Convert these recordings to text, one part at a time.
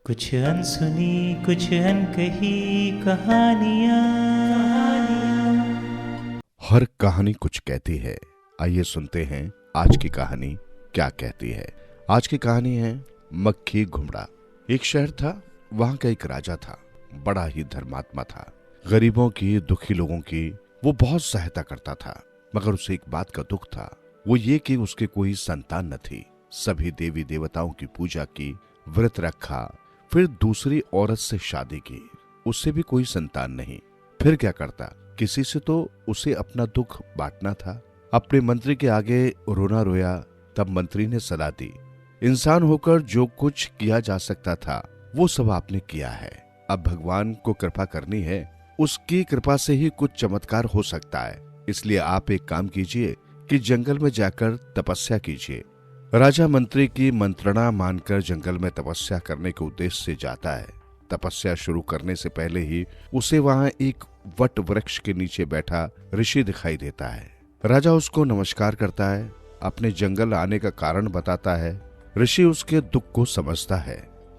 कुछ अनसुनी कुछ अनकही कहानियाँ। हर कहानी कुछ कहती है। आइए सुनते हैं आज की कहानी क्या कहती है। आज की कहानी है मक्खी घुमड़ा। एक शहर था, वहां का एक राजा था। बड़ा ही धर्मात्मा था। गरीबों की, दुखी लोगों की वो बहुत सहायता करता था। मगर उसे एक बात का दुख था, वो ये कि उसके कोई संतान न थी। सभी देवी देवताओं की पूजा की, व्रत रखा, फिर दूसरी औरत से शादी की, उससे भी कोई संतान नहीं। फिर क्या करता? किसी से तो उसे अपना दुख बांटना था। अपने मंत्री के आगे रोना रोया। तब मंत्री ने सलाह दी, इंसान होकर जो कुछ किया जा सकता था वो सब आपने किया है। अब भगवान को कृपा करनी है, उसकी कृपा से ही कुछ चमत्कार हो सकता है। इसलिए आप एक काम कीजिए कि जंगल में जाकर तपस्या कीजिए। राजा मंत्री की मंत्रणा मानकर जंगल में तपस्या करने के उद्देश्य से जाता है। तपस्या शुरू करने से पहले ही उसे वहां एक वट वृक्ष के नीचे बैठा ऋषि दिखाई देता है। राजा उसको नमस्कार करता है, अपने जंगल आने का कारण बताता है। ऋषि उसके दुख को समझता है।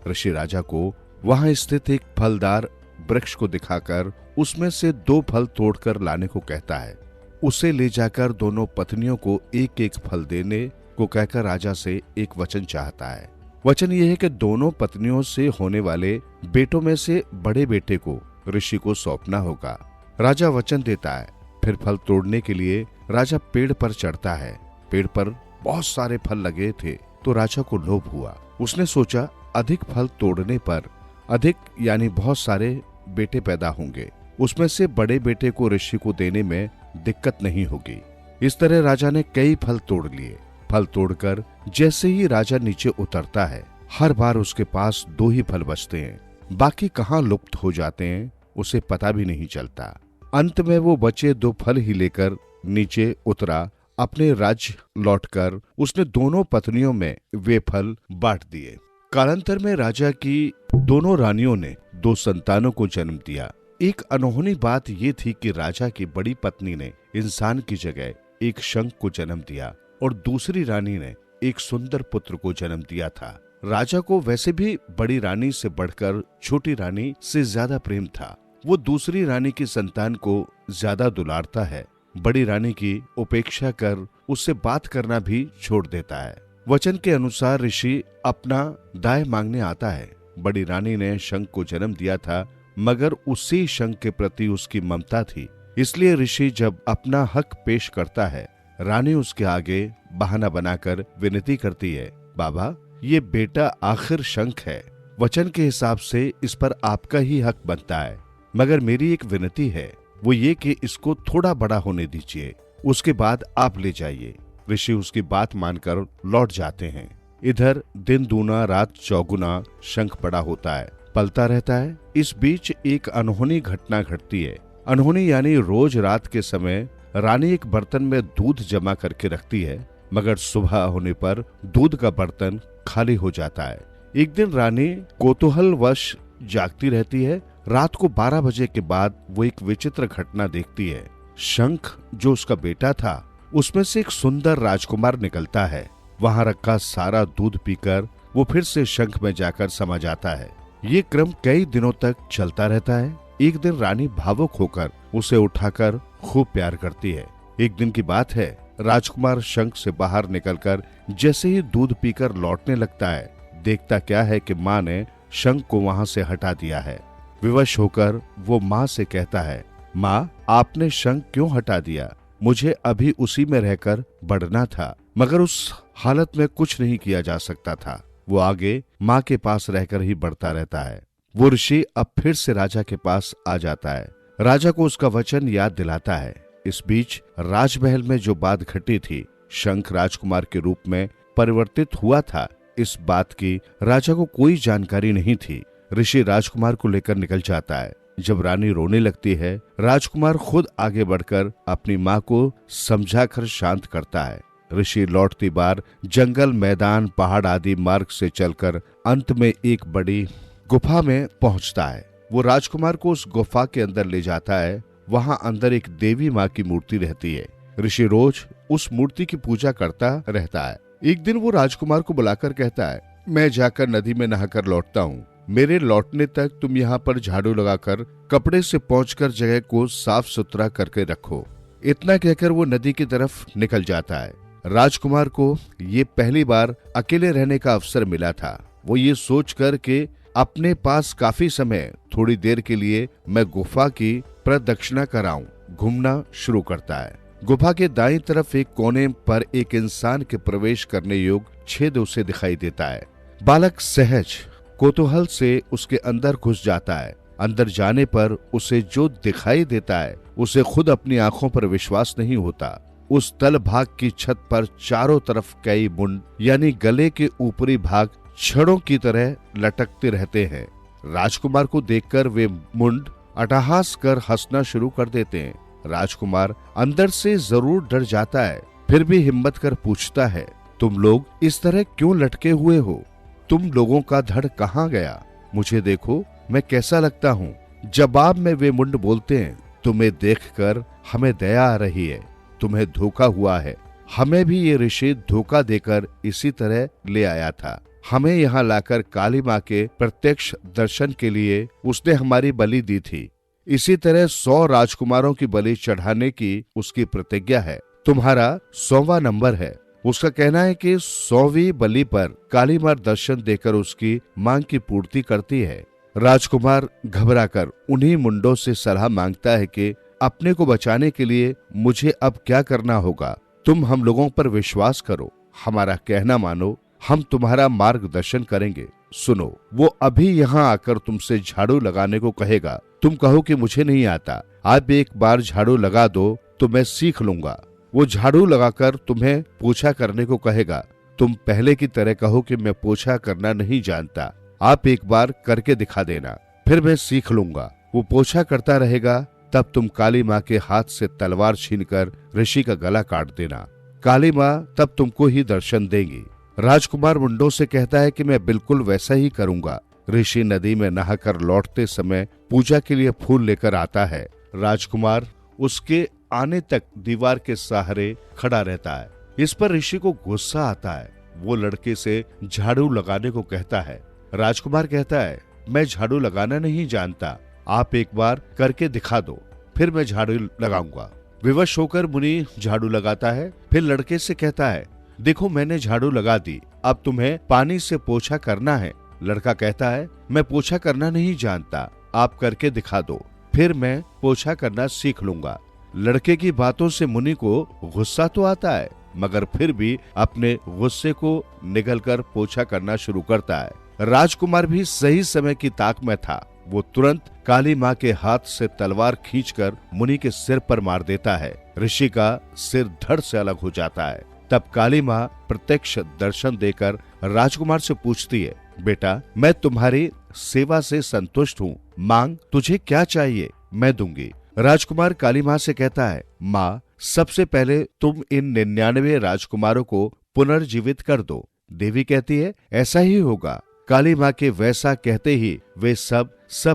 ऋषि राजा को वहां स्थित एक फलदार वृक्ष को दिखाकर उसमें से 2 फल तोड़कर लाने को कहता है। उसे ले जाकर दोनों पत्नियों को एक एक फल देने को कहकर राजा से एक वचन चाहता है। वचन यह है कि दोनों पत्नियों से होने वाले बेटों में से बड़े बेटे को ऋषि को सौंपना होगा। राजा वचन देता है। फिर फल तोड़ने के लिए राजा पेड़ पर चढ़ता है। पेड़ पर बहुत सारे फल लगे थे तो राजा को लोभ हुआ। उसने सोचा, अधिक फल तोड़ने पर अधिक यानी बहुत सारे बेटे पैदा होंगे, उसमें से बड़े बेटे को ऋषि को देने में दिक्कत नहीं होगी। इस तरह राजा ने कई फल तोड़ लिए। फल तोड़कर जैसे ही राजा नीचे उतरता है, हर बार उसके पास 2 ही फल बचते हैं। बाकी कहाँ लुप्त हो जाते हैं उसे पता भी नहीं चलता। अंत में वो बचे 2 फल ही लेकर नीचे उतरा। अपने राज्य लौटकर उसने दोनों पत्नियों में वे फल बांट दिए। कालांतर में राजा की दोनों रानियों ने 2 संतानों को जन्म दिया। एक अनहोनी बात ये थी कि राजा की बड़ी पत्नी ने इंसान की जगह एक शंख को जन्म दिया और दूसरी रानी ने एक सुंदर पुत्र को जन्म दिया था। राजा को वैसे भी बड़ी रानी से बढ़कर छोटी रानी से ज्यादा प्रेम था। वो दूसरी रानी की संतान को ज्यादा दुलारता है। बड़ी रानी की उपेक्षा कर उससे बात करना भी छोड़ देता है। वचन के अनुसार ऋषि अपना दाय मांगने आता है। बड़ी रानी ने शंख को जन्म दिया था, मगर उसी शंख के प्रति उसकी ममता थी। इसलिए ऋषि जब अपना हक पेश करता है, रानी उसके आगे बहाना बनाकर विनती करती है, बाबा ये बेटा आखिर शंख है, वचन के हिसाब से इस पर आपका ही हक बनता है, मगर मेरी एक विनती है, वो ये कि इसको थोड़ा बड़ा होने दीजिए, उसके बाद आप ले जाइए। ऋषि उसकी बात मानकर लौट जाते हैं। इधर दिन दूना रात चौगुना शंख बड़ा होता है, पलता रहता है। इस बीच एक अनहोनी घटना घटती है। अनहोनी यानी रोज रात के समय रानी एक बर्तन में दूध जमा करके रखती है, मगर सुबह होने पर दूध का बर्तन खाली हो जाता है। एक दिन रानी कौतूहलवश जागती रहती है। रात को 12 बजे के बाद वो एक विचित्र घटना देखती है। शंख जो उसका बेटा था, उसमें से एक सुंदर राजकुमार निकलता है। वहां रखा सारा दूध पीकर वो फिर से शंख में जाकर समा जाता है। ये क्रम कई दिनों तक चलता रहता है। एक दिन रानी भावुक होकर उसे उठाकर खूब प्यार करती है। एक दिन की बात है, राजकुमार शंख से बाहर निकलकर जैसे ही दूध पीकर लौटने लगता है, देखता क्या है कि माँ ने शंख को वहां से हटा दिया है। विवश होकर वो माँ से कहता है, माँ आपने शंख क्यों हटा दिया? मुझे अभी उसी में रहकर बढ़ना था, मगर उस हालत में कुछ नहीं किया जा सकता था। वो आगे माँ के पास रहकर ही बढ़ता रहता है। वो ऋषि अब फिर से राजा के पास आ जाता है। राजा को उसका वचन याद दिलाता है। इस बीच राजमहल में जो बात घटी थी, शंख राजकुमार के रूप में परिवर्तित हुआ था, इस बात की राजा को कोई जानकारी नहीं थी। ऋषि राजकुमार को लेकर निकल जाता है। जब रानी रोने लगती है, राजकुमार खुद आगे बढ़कर अपनी माँ को समझाकर शांत करता है। ऋषि लौटती बार जंगल, मैदान, पहाड़ आदि मार्ग से चलकर अंत में एक बड़ी गुफा में पहुंचता है। वो राजकुमार को उस गुफा के अंदर ले जाता है। वहां अंदर एक देवी माँ की मूर्ति रहती है। ऋषि रोज उस मूर्ति की पूजा करता रहता है। एक दिन वो राजकुमार को बुलाकर कहता है, मैं जाकर नदी में नहाकर लौटता हूँ, मेरे लौटने तक तुम यहाँ पर झाड़ू लगाकर कपड़े से पोंछकर जगह को साफ सुथरा करके रखो। इतना कहकर वो नदी की तरफ निकल जाता है। राजकुमार को ये पहली बार अकेले रहने का अवसर मिला था। वो ये सोचकर कि अपने पास काफी समय, थोड़ी देर के लिए मैं गुफा की प्रदक्षिणा कराऊं, घूमना शुरू करता है। गुफा के दाईं तरफ एक कोने पर एक इंसान के प्रवेश करने योग्य छेद उसे दिखाई देता है। बालक सहज कौतूहल से उसके अंदर घुस जाता है। अंदर जाने पर उसे जो दिखाई देता है उसे खुद अपनी आंखों पर विश्वास नहीं होता। उस तल भाग की छत पर चारों तरफ कई मुंड यानी गले के ऊपरी भाग छड़ों की तरह लटकते रहते हैं। राजकुमार को देखकर वे मुंड अट्टहास कर हंसना शुरू कर देते हैं। राजकुमार अंदर से जरूर डर जाता है, फिर भी हिम्मत कर पूछता है, तुम लोग इस तरह क्यों लटके हुए हो? तुम लोगों का धड़ कहाँ गया? मुझे देखो, मैं कैसा लगता हूँ। जवाब में वे मुंड बोलते हैं, तुम्हें देखकर हमें दया आ रही है। तुम्हें धोखा हुआ है। हमें भी ये ऋषि धोखा देकर इसी तरह ले आया था। हमें यहाँ लाकर काली माँ के प्रत्यक्ष दर्शन के लिए उसने हमारी बलि दी थी। इसी तरह 100 राजकुमारों की बलि चढ़ाने की उसकी प्रतिज्ञा है। तुम्हारा 100वां नंबर है। उसका कहना है कि 100वीं बलि पर काली माँ दर्शन देकर उसकी मांग की पूर्ति करती है। राजकुमार घबराकर उन्हीं मुंडों से सलाह मांगता है कि अपने को बचाने के लिए मुझे अब क्या करना होगा। तुम हम लोगों पर विश्वास करो, हमारा कहना मानो, हम तुम्हारा मार्गदर्शन करेंगे। सुनो, वो अभी यहाँ आकर तुमसे झाड़ू लगाने को कहेगा। तुम कहो कि मुझे नहीं आता। आप एक बार झाड़ू लगा दो तो मैं सीख लूंगा। वो झाड़ू लगाकर तुम्हें पोछा करने को कहेगा। तुम पहले की तरह कहो कि मैं पोछा करना नहीं जानता, आप एक बार करके दिखा देना, फिर मैं सीख लूंगा। वो पोछा करता रहेगा। तब तुम काली माँ के हाथ से तलवार छीनकर ऋषि का गला काट देना। काली माँ तब तुमको ही दर्शन देंगी। राजकुमार मुंडों से कहता है कि मैं बिल्कुल वैसा ही करूंगा। ऋषि नदी में नहाकर लौटते समय पूजा के लिए फूल लेकर आता है। राजकुमार उसके आने तक दीवार के सहारे खड़ा रहता है। इस पर ऋषि को गुस्सा आता है। वो लड़के से झाड़ू लगाने को कहता है। राजकुमार कहता है, मैं झाड़ू लगाना नहीं जानता, आप एक बार करके दिखा दो, फिर मैं झाड़ू लगाऊंगा। विवश होकर मुनि झाड़ू लगाता है। फिर लड़के से कहता है, देखो मैंने झाड़ू लगा दी, अब तुम्हें पानी से पोछा करना है। लड़का कहता है, मैं पोछा करना नहीं जानता, आप करके दिखा दो, फिर मैं पोछा करना सीख लूंगा। लड़के की बातों से मुनि को गुस्सा तो आता है, मगर फिर भी अपने गुस्से को निगलकर पोछा करना शुरू करता है। राजकुमार भी सही समय की ताक में था। वो तुरंत काली माँ के हाथ से तलवार खींचकर मुनि के सिर पर मार देता है। ऋषि का सिर धड़ से अलग हो जाता है। तब काली माँ प्रत्यक्ष दर्शन देकर राजकुमार से पूछती है, बेटा मैं तुम्हारी सेवा से संतुष्ट हूँ, मांग तुझे क्या चाहिए, मैं दूंगी। राजकुमार काली माँ से कहता है, माँ सबसे पहले तुम इन 99 राजकुमारों को पुनर्जीवित कर दो। देवी कहती है, ऐसा ही होगा। काली माँ के वैसा कहते ही वे सब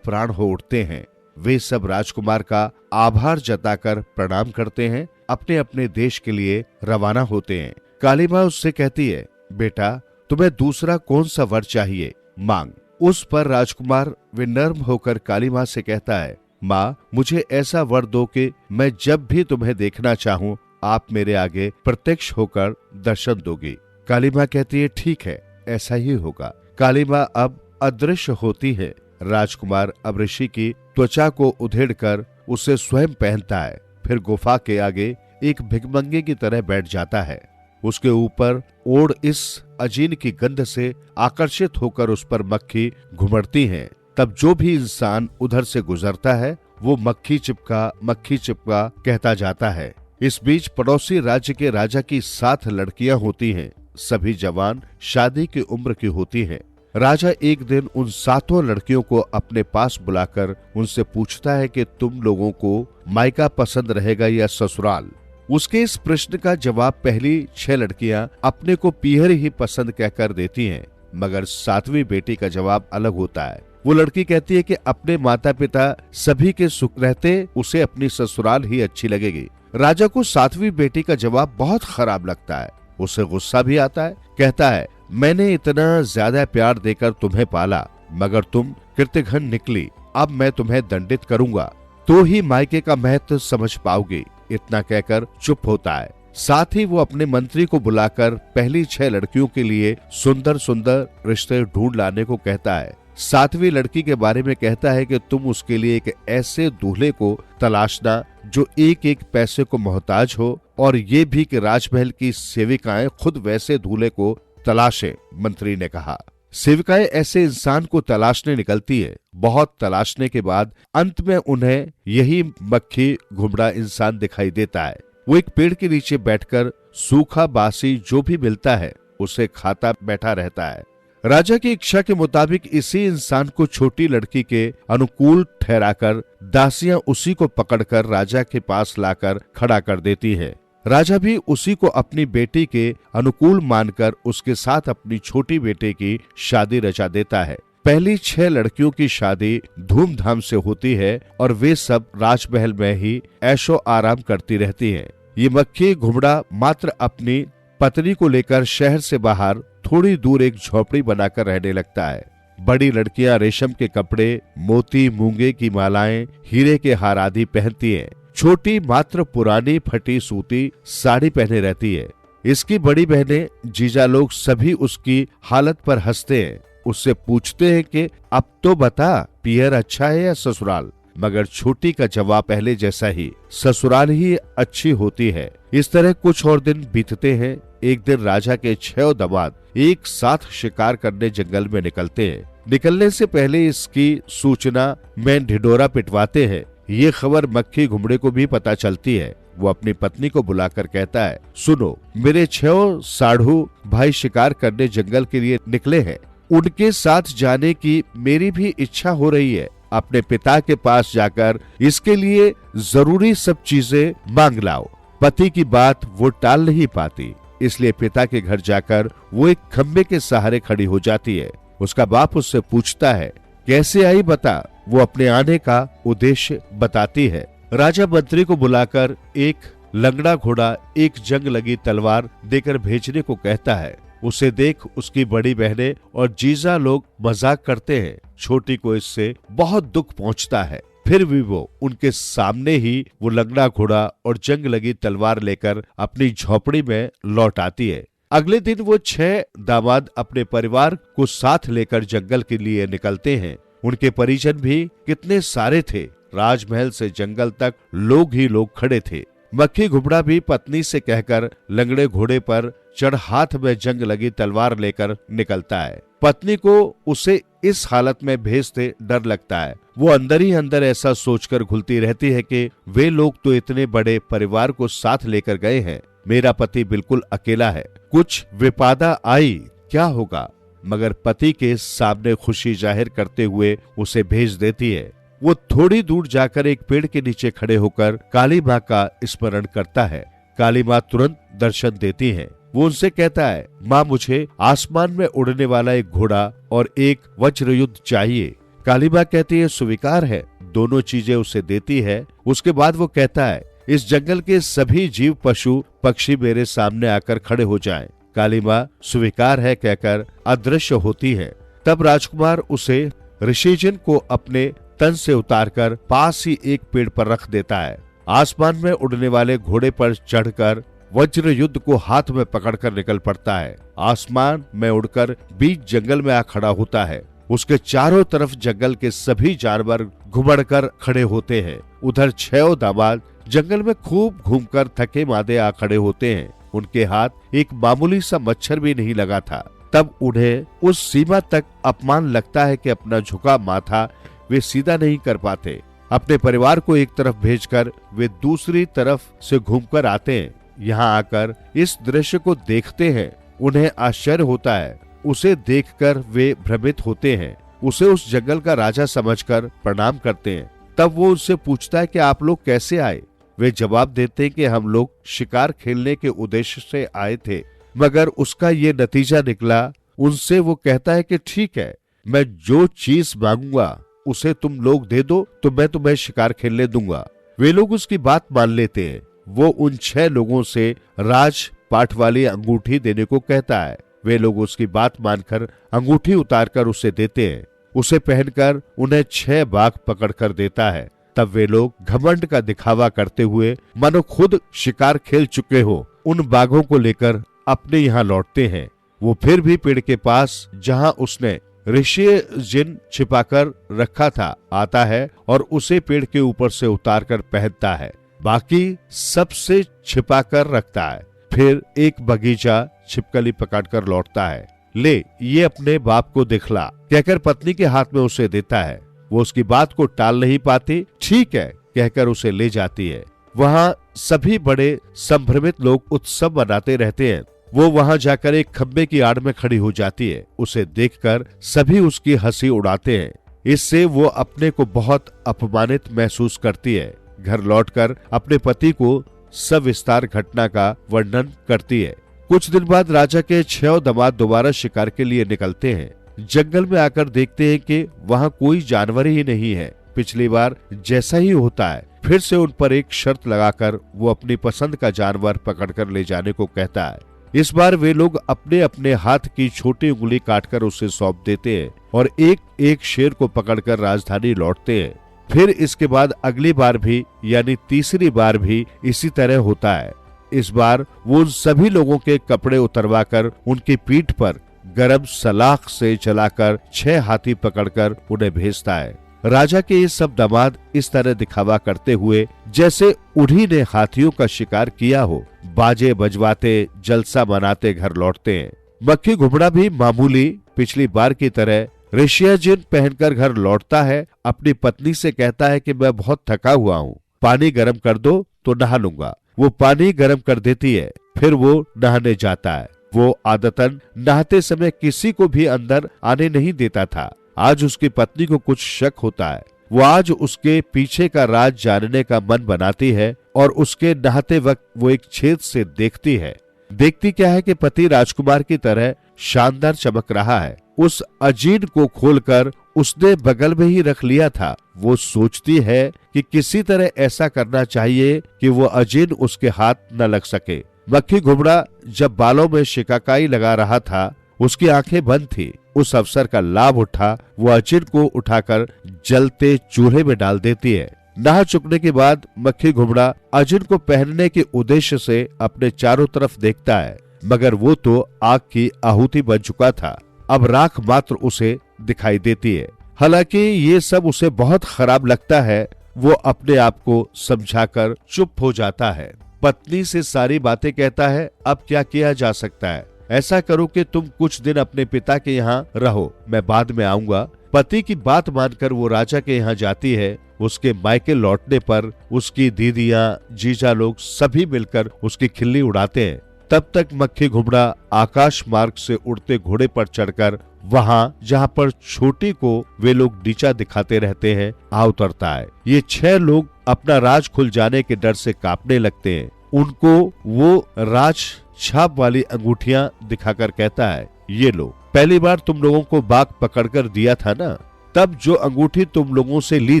प्राण हो उठते हैं। वे सब राजकुमार का आभार जताकर प्रणाम करते हैं, अपने अपने देश के लिए रवाना होते हैं। काली माँ उससे कहती है, बेटा तुम्हें दूसरा कौन सा वर चाहिए, मांग। उस पर राजकुमार विनम्र होकर काली माँ से कहता है, माँ मुझे ऐसा वर दो कि मैं जब भी तुम्हें देखना चाहूँ आप मेरे आगे प्रत्यक्ष होकर दर्शन दोगी। काली माँ कहती है, ठीक है ऐसा ही होगा। काली माँ अब अदृश्य होती है। राजकुमार अब ऋषि की त्वचा को उधेड़कर उसे स्वयं पहनता है। फिर गुफा के आगे एक भिखमंगे की तरह बैठ जाता है। उसके ऊपर ओढ़ इस अजीन की गंध से आकर्षित होकर उस पर मक्खी घुमड़ती हैं। तब जो भी इंसान उधर से गुजरता है वो मक्खी चिपका कहता जाता है। इस बीच पड़ोसी राज्य के राजा की 7 लड़कियां होती हैं। सभी जवान शादी की उम्र की होती हैं। राजा एक दिन उन 7 लड़कियों को अपने पास बुलाकर उनसे पूछता है कि तुम लोगों को मायका पसंद रहेगा या ससुराल। उसके इस प्रश्न का जवाब पहली 6 लड़कियां अपने को पीहर ही पसंद कहकर देती हैं, मगर 7वीं बेटी का जवाब अलग होता है। वो लड़की कहती है कि अपने माता पिता सभी के सुख रहते उसे अपनी ससुराल ही अच्छी लगेगी। राजा को 7वीं बेटी का जवाब बहुत खराब लगता है। उसे गुस्सा भी आता है। कहता है, मैंने इतना ज्यादा प्यार देकर तुम्हें पाला, मगर तुम कृत्यघन निकली, अब मैं तुम्हें दंडित करूंगा, तो ही मायके का महत्व समझ पाओगे। इतना कहकर चुप होता है। साथ ही वो अपने मंत्री को बुलाकर पहली 6 लड़कियों के लिए सुंदर सुंदर रिश्ते ढूंढ लाने को कहता है। 7वीं लड़की के बारे में कहता है कि तुम उसके लिए एक ऐसे दूल्हे को तलाशना जो एक एक पैसे को मोहताज हो, और ये भी कि राजमहल की सेविकाएं खुद वैसे दूल्हे को तलाशें। मंत्री ने कहा। सेविकाएं ऐसे इंसान को तलाशने निकलती है। बहुत तलाशने के बाद अंत में उन्हें यही मक्खी घुमड़ा इंसान दिखाई देता है। वो एक पेड़ के नीचे बैठकर सूखा बासी जो भी मिलता है उसे खाता बैठा रहता है। राजा की इच्छा के मुताबिक इसी इंसान को छोटी लड़की के अनुकूल ठहराकर दासियां उसी को पकड़कर राजा के पास लाकर खड़ा कर देती हैं। राजा भी उसी को अपनी बेटी के अनुकूल मानकर उसके साथ अपनी छोटी बेटे की शादी रचा देता है। पहली 6 लड़कियों की शादी धूमधाम से होती है और वे सब राजमहल में ही ऐशो आराम करती रहती हैं। ये मक्खी घुमड़ा मात्र अपनी पत्नी को लेकर शहर से बाहर थोड़ी दूर एक झोपड़ी बनाकर रहने लगता है। बड़ी लड़कियां रेशम के कपड़े, मोती मूंगे की मालाएं, हीरे के हार आदि पहनती हैं। छोटी मात्र पुरानी फटी सूती साड़ी पहने रहती है। इसकी बड़ी बहनें, जीजा लोग सभी उसकी हालत पर हंसते हैं। उससे पूछते हैं कि अब तो बता, पियर अच्छा है या ससुराल? मगर छोटी का जवाब पहले जैसा ही, ससुराल ही अच्छी होती है। इस तरह कुछ और दिन बीतते हैं। एक दिन राजा के 6 दामाद एक साथ शिकार करने जंगल में निकलते हैं। निकलने से पहले इसकी सूचना में ढिढोरा पिटवाते हैं। ये खबर मक्खी घुमड़े को भी पता चलती है। वो अपनी पत्नी को बुलाकर कहता है, सुनो, मेरे 6 साढ़ू भाई शिकार करने जंगल के लिए निकले हैं। उनके साथ जाने की मेरी भी इच्छा हो रही है। अपने पिता के पास जाकर इसके लिए जरूरी सब चीजें मांग लाओ। पति की बात वो टाल नहीं पाती, इसलिए पिता के घर जाकर वो एक खंबे के सहारे खड़ी हो जाती है। उसका बाप उससे पूछता है, कैसे आई बता। वो अपने आने का उद्देश्य बताती है। राजा मंत्री को बुलाकर एक लंगड़ा घोड़ा, एक जंग लगी तलवार देकर भेजने को कहता है। उसे देख उसकी बड़ी बहनें और जीजा लोग मजाक करते हैं। छोटी को इससे बहुत दुख पहुंचता है। फिर भी वो उनके सामने ही वो लंगड़ा घोड़ा और जंग लगी तलवार लेकर अपनी झोपड़ी में लौट आती है। अगले दिन वो 6 दामाद अपने परिवार को साथ लेकर जंगल के लिए निकलते हैं। उनके परिजन भी कितने सारे थे। राजमहल से जंगल तक लोग ही लोग खड़े थे। मक्खी घुमड़ा भी पत्नी से कहकर लंगड़े घोड़े पर चढ़ हाथ में जंग लगी तलवार लेकर निकलता है। पत्नी को उसे इस हालत में भेजते डर लगता है। वो अंदर ही अंदर ऐसा सोचकर घुलती रहती है कि वे लोग तो इतने बड़े परिवार को साथ लेकर गए हैं, मेरा पति बिल्कुल अकेला है। कुछ विपदा आई क्या होगा? मगर पति के सामने खुशी जाहिर करते हुए उसे भेज देती है। वो थोड़ी दूर जाकर एक पेड़ के नीचे खड़े होकर काली माँ का स्मरण करता है। काली माँ तुरंत दर्शन देती हैं। वो उनसे कहता है, माँ मुझे आसमान में उड़ने वाला एक घोड़ा और एक वज्रयुद्ध चाहिए। काली माँ कहती है, स्वीकार है। दोनों चीजें उसे देती है। उसके बाद वो कहता है, इस जंगल के सभी जीव पशु पक्षी मेरे सामने आकर खड़े हो जाएं। काली माँ स्वीकार है कहकर अदृश्य होती है। तब राजकुमार उसे ऋषिजन को अपने तन से उतारकर पास ही एक पेड़ पर रख देता है। आसमान में उड़ने वाले घोड़े पर चढ़कर वज्र युद्ध को हाथ में पकड़कर निकल पड़ता है। आसमान में उड़कर बीच जंगल में आ खड़ा होता है। उसके चारों तरफ जंगल के सभी जानवर घुमड़कर खड़े होते हैं। उधर 6 दामाद जंगल में खूब घूमकर थके मादे आ खड़े होते हैं। उनके हाथ एक मामूली सा मच्छर भी नहीं लगा था। तब उन्हें उस सीमा तक अपमान लगता है कि अपना झुका माथा वे सीधा नहीं कर पाते। अपने परिवार को एक तरफ भेजकर वे दूसरी तरफ से घूमकर आते हैं। यहाँ आकर इस दृश्य को देखते हैं। उन्हें आश्चर्य होता है। उसे देखकर वे भ्रमित होते हैं। उसे उस जंगल का राजा समझकर प्रणाम करते हैं। तब वो उनसे पूछता है कि आप लोग कैसे आए? वे जवाब देते हैं कि हम लोग शिकार खेलने के उद्देश्य से आए थे, मगर उसका ये नतीजा निकला। उनसे वो कहता है कि ठीक है, मैं जो चीज मांगूंगा उसे तुम लोग दे दो तो मैं तुम्हें शिकार खेलने दूंगा। वे लोग उसकी बात मान लेते हैं। वो उन 6 लोगों से राजपाट वाली अंगूठी देने को कहता है। वे लोग उसकी बात मानकर अंगूठी उतारकर उसे देते हैं। उसे पहनकर उन्हें 6 बाघ पकड़कर देता है। तब वे लोग घमंड का दिखावा करते हुए मानो खुद शिकार खेल चुके हो उन बाघों को लेकर अपने यहाँ लौटते हैं। वो फिर भी पेड़ के पास जहाँ उसने ऋषि जिन छिपाकर रखा था आता है और उसे पेड़ के ऊपर से उतारकर पहनता है, बाकी सबसे छिपाकर रखता है। फिर एक बगीचा छिपकली पकड़कर लौटता है। ले ये अपने बाप को दिखला कहकर पत्नी के हाथ में उसे देता है। वो उसकी बात को टाल नहीं पाती। ठीक है कहकर उसे ले जाती है। वहाँ सभी बड़े संभ्रमित लोग उत्सव मनाते रहते हैं। वो वहाँ जाकर एक खंबे की आड़ में खड़ी हो जाती है। उसे देखकर सभी उसकी हंसी उड़ाते हैं। इससे वो अपने को बहुत अपमानित महसूस करती है। घर लौटकर अपने पति को सविस्तार घटना का वर्णन करती है। कुछ दिन बाद राजा के 6 दामाद दोबारा शिकार के लिए निकलते हैं। जंगल में आकर देखते हैं कि वहाँ कोई जानवर ही नहीं है। पिछली बार जैसा ही होता है, फिर से उन पर एक शर्त लगाकर वो अपनी पसंद का जानवर पकड़कर ले जाने को कहता है। इस बार वे लोग अपने अपने हाथ की छोटी उंगली काटकर उसे सौंप देते हैं और एक एक शेर को पकड़कर राजधानी लौटते हैं। फिर इसके बाद अगली बार भी यानी तीसरी बार भी इसी तरह होता है। इस बार वो उन सभी लोगों के कपड़े उतरवाकर उनकी पीठ पर गरम सलाख से चलाकर 6 हाथी पकड़कर उन्हें भेजता है। राजा के ये सब दामाद इस तरह दिखावा करते हुए जैसे उन्हीं ने हाथियों का शिकार किया हो, बाजे बजवाते जलसा मनाते घर लौटते हैं। मक्खी घुमड़ा भी मामूली पिछली बार की तरह ऋषियाजिन पहनकर घर लौटता है। अपनी पत्नी से कहता है कि मैं बहुत थका हुआ हूँ, पानी गर्म कर दो तो नहा लूंगा। वो पानी गर्म कर देती है। फिर वो नहाने जाता है। वो आदतन नहाते समय किसी को भी अंदर आने नहीं देता था। आज उसकी पत्नी को कुछ शक होता है। वो आज उसके पीछे का राज जानने का मन बनाती है और उसके नहाते वक्त वो एक छेद से देखती है। देखती क्या है कि पति राजकुमार की तरह शानदार चमक रहा है। उस अजीन को खोलकर उसने बगल में ही रख लिया था। वो सोचती है कि किसी तरह ऐसा करना चाहिए कि वो अजीन उसके हाथ न लग सके। मक्खी घुमड़ा जब बालों में शिकाकाई लगा रहा था, उसकी आंखें बंद थी। उस अवसर का लाभ उठा वो अजीन को उठाकर जलते चूल्हे में डाल देती है। नहा चुकने के बाद मक्खी घुमड़ा अजीन को पहनने के उद्देश्य से अपने चारों तरफ देखता है, मगर वो तो आग की आहुति बन चुका था। अब राख मात्र उसे दिखाई देती है। हालांकि ये सब उसे बहुत खराब लगता है। वो अपने आप को समझाकर चुप हो जाता है। पत्नी से सारी बातें कहता है। अब क्या किया जा सकता है? ऐसा करो कि तुम कुछ दिन अपने पिता के यहाँ रहो, मैं बाद में आऊंगा। पति की बात मानकर वो राजा के यहाँ जाती है। उसके मायके लौटने पर उसकी दीदियां, जीजा लोग सभी मिलकर उसकी खिल्ली उड़ाते हैं। तब तक मक्खी घुमड़ा आकाश मार्ग से उड़ते घोड़े पर चढ़कर वहाँ जहाँ पर छोटी को वे लोग नीचा दिखाते रहते हैं आ उतरता है। ये 6 लोग अपना राज खुल जाने के डर से कांपने लगते हैं। उनको वो राज छाप वाली अंगूठियां दिखाकर कहता है, ये लो, पहली बार तुम लोगों को बाघ पकड़कर दिया था ना, तब जो अंगूठी तुम लोगों से ली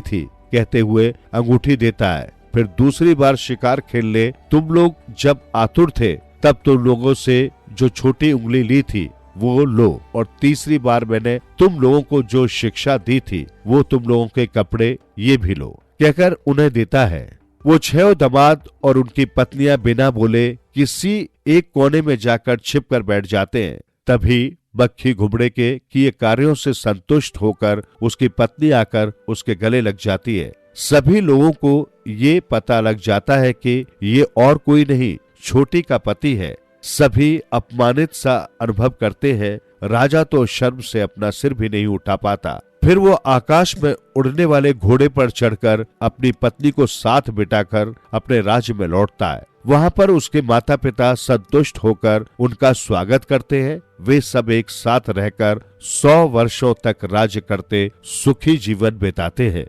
थी, कहते हुए अंगूठी देता है। फिर दूसरी बार शिकार खेलने तुम लोग जब आतुर थे, तब तुम लोगों से जो छोटी उंगली ली थी वो लो, और तीसरी बार मैंने तुम लोगों को जो शिक्षा दी थी वो तुम लोगों के कपड़े ये भी लो, कहकर उन्हें देता है। वो 6 दामाद और उनकी पत्नियां बिना बोले किसी एक कोने में जाकर छिप कर बैठ जाते हैं। तभी मक्खी घुमड़े के किए कार्यों से संतुष्ट होकर उसकी पत्नी आकर उसके गले लग जाती है। सभी लोगों को ये पता लग जाता है कि ये और कोई नहीं, छोटी का पति है। सभी अपमानित सा अनुभव करते हैं। राजा तो शर्म से अपना सिर भी नहीं उठा पाता। फिर वो आकाश में उड़ने वाले घोड़े पर चढ़कर अपनी पत्नी को साथ बिठाकर अपने राज्य में लौटता है। वहाँ पर उसके माता पिता संतुष्ट होकर उनका स्वागत करते हैं। वे सब एक साथ रहकर 100 वर्षों तक राज्य करते सुखी जीवन बिताते हैं।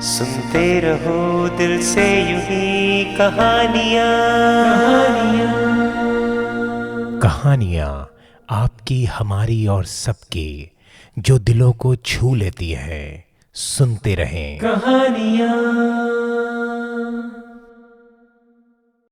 सुनते रहो दिल से यूं ही कहानियाँ। कहानियाँ आपकी, हमारी और सबकी, जो दिलों को छू लेती है। सुनते रहें कहानियाँ।